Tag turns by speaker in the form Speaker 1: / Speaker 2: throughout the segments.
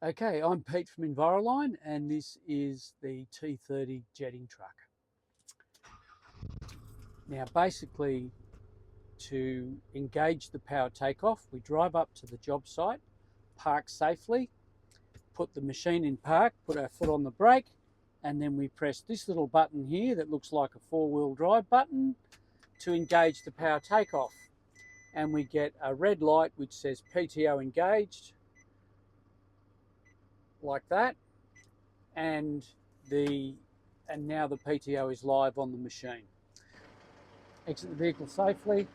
Speaker 1: Okay, I'm Pete from Enviroline, and this is the T30 Jetting Truck. Now basically, to engage the power takeoff, we drive up to the job site, park safely, put the machine in park, put our foot on the brake, and then we press this little button here that looks like a four-wheel drive button to engage the power takeoff. And we get a red light which says PTO engaged, like that, and now the PTO is live on the machine. Exit the vehicle safely,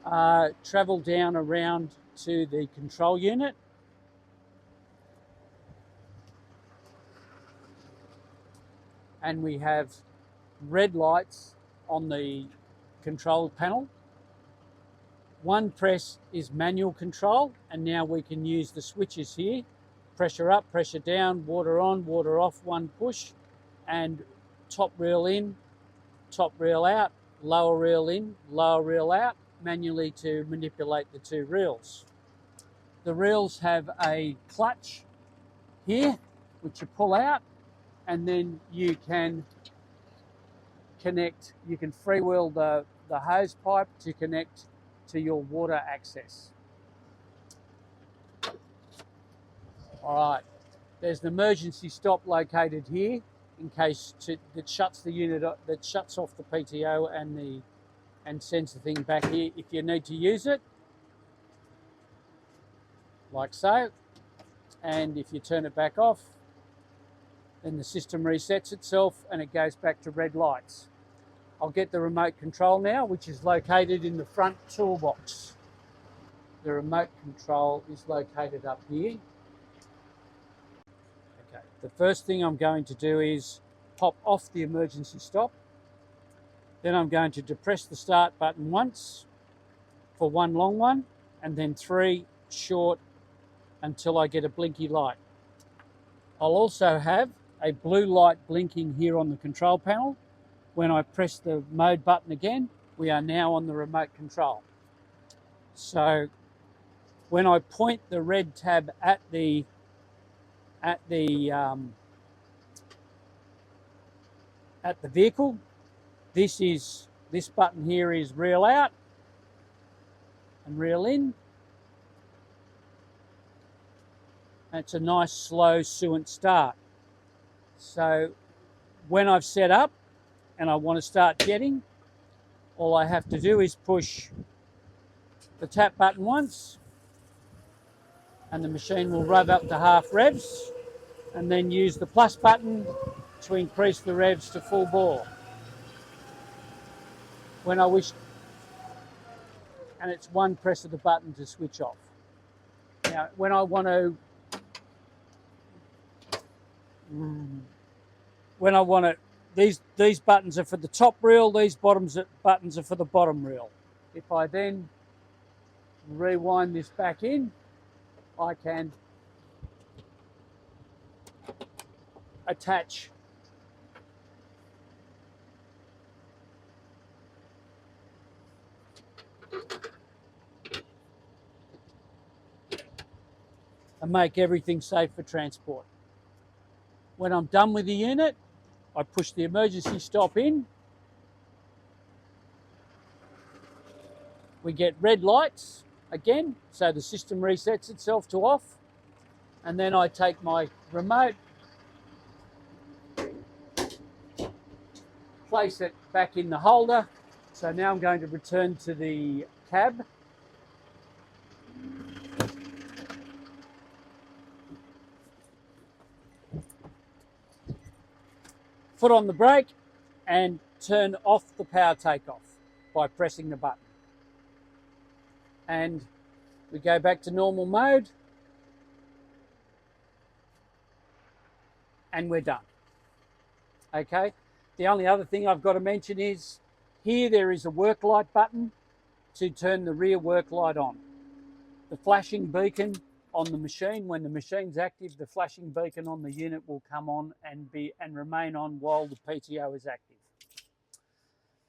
Speaker 1: travel down around to the control unit, and we have red lights on the control panel. One press is manual control, and now we can use the switches here. Pressure up, pressure down, water on, water off, one push, and top reel in, top reel out, lower reel in, lower reel out, manually to manipulate the two reels. The reels have a clutch here, which you pull out, and then you can connect, you can freewheel the hose pipe to connect to your water access. All right, there's an emergency stop located here in case that shuts the unit, that shuts off the PTO and sends the thing back here if you need to use it, like so. And if you turn it back off, then the system resets itself and it goes back to red lights. I'll get the remote control now, which is located in the front toolbox. The remote control is located up here. Okay, the first thing I'm going to do is pop off the emergency stop. Then I'm going to depress the start button once for one long one, and then three short until I get a blinky light. I'll also have a blue light blinking here on the control panel. When I press the mode button again, we are now on the remote control. So when I point the red tab at the vehicle, this button here is reel out and reel in. It's a nice slow suent start. So when I've set up and I want to start jetting, all I have to do is push the tap button once, and the machine will rev up to half revs, and then use the plus button to increase the revs to full bore. When I wish, and it's one press of the button to switch off. Now, when I want to, these buttons are for the top reel, these buttons are for the bottom reel. If I then rewind this back in, I can attach and make everything safe for transport. When I'm done with the unit, I push the emergency stop in. We get red lights again, so the system resets itself to off. And then I take my remote, place it back in the holder. So now I'm going to return to the cab. Foot on the brake and turn off the power takeoff by pressing the button. And we go back to normal mode and we're done. Okay, the only other thing I've got to mention is here there is a work light button to turn the rear work light on. The flashing beacon on the machine, when the machine's active, the flashing beacon on the unit will come on and remain on while the PTO is active.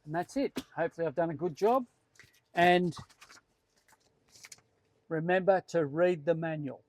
Speaker 1: And that's it. Hopefully I've done a good job. And remember to read the manual.